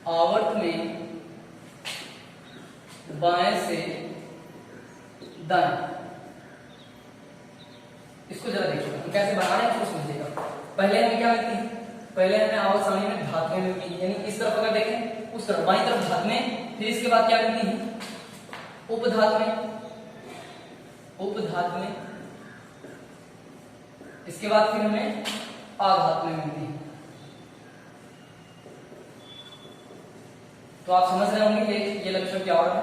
आवर्त में बाएं से दाएं, इसको जरा देखिएगा हम कैसे बना रहे हैं, उसको समझिएगा। पहले हमें क्या मिलती है, पहले हमें आवर्त सारणी में धातुएं मिलती है, यानी इस तरफ अगर देखें उस तरफ बाईं तरफ धातुएं, फिर इसके बाद क्या मिलती है, उपधातुएं, इसके बाद फिर हमें आधातुएं मिलती है। तो आप समझ रहे होंगे ये लक्षण क्या हो रहा है,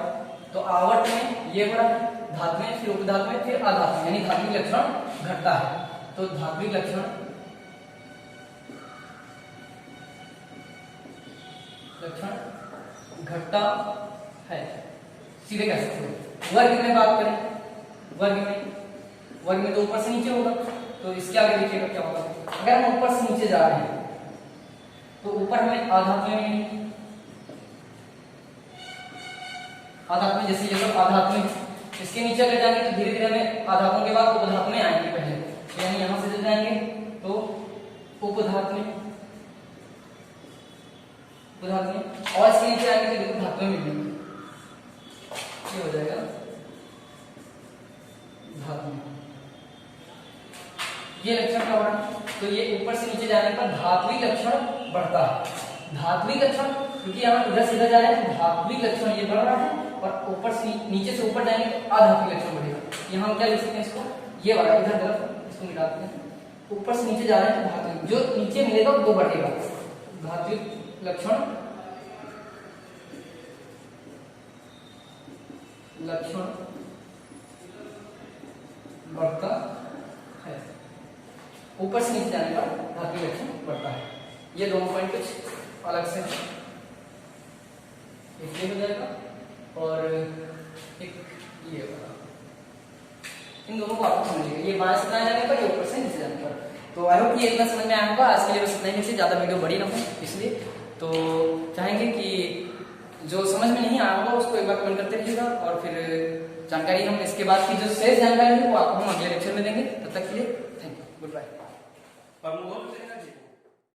तो आवर्त में ये हो रहा है, धातुएं फिर उपधातुएं फिर आधातुएं, यानी धात्विक लक्षण घटता है। तो धात्विक लक्षण घटता है, सीधे कह सकते हो। वर्ग में बात करें, वर्ग में तो ऊपर से नीचे होगा, तो इसके आगे देखिएगा क्या होगा, अगर हम ऊपर से नीचे जा रहे हैं तो ऊपर हमें आधातुएं मिलेंगी, आधातुएं जैसे ये सब आधातुएं, इसके नीचे अगर जाएंगे तो धीरे धीरे हमें आधातुओं के बाद उपधातुएं आएंगी पहले, यानी यहां से जाएंगे तो उपधातुएं, और इसके नीचे आएंगे तो धातुएं मिलेंगी, ये हो जाएगा धातुएं। ये लक्षण क्या हो रहा है, तो ये ऊपर से नीचे जाने पर धात्विक लक्षण बढ़ता है। धात्विक लक्षण क्योंकि यहाँ इधर से इधर जा रहे हैं तो धात्विक लक्षण ये बढ़ रहा है, और ऊपर से नीचे से ऊपर जाएंगे तो अधात्विक लक्षण बढ़ेगा। यहाँ हम क्या लिख सकते हैं इसको, ये वाला इधर तरफ इसको मिटा देते हैं, ऊपर से नीचे जा रहे हैं तो धात्विक जो नीचे मिलेगा वो बढ़ेगा, धात्विक लक्षण बढ़ता है ऊपर से नीचे जाने पर धात्विक लक्षण बढ़ता है। ये दोनों पॉइंट कुछ अलग से एक ये हो जाएगा और एक ये होगा। इन दोनों को आपको समझिएगा, ये बाएं से दाएं जाने पर, ये ऊपर से नीचे जाने पर। तो आई होप कि इतना समझ में आया होगा। आज के लिए बस इतना ही, से ज्यादा वीडियो बड़ी ना हो, इसलिए तो चाहेंगे कि जो समझ में नहीं आया होगा उसको एक बार कमेंट करते रहिएगा, और फिर जानकारी हम इसके बाद की जो शेष जानकारी है वो आपको हम अगले लेक्चर में देंगे। तब तक के लिए थैंक यू, गुड बाय।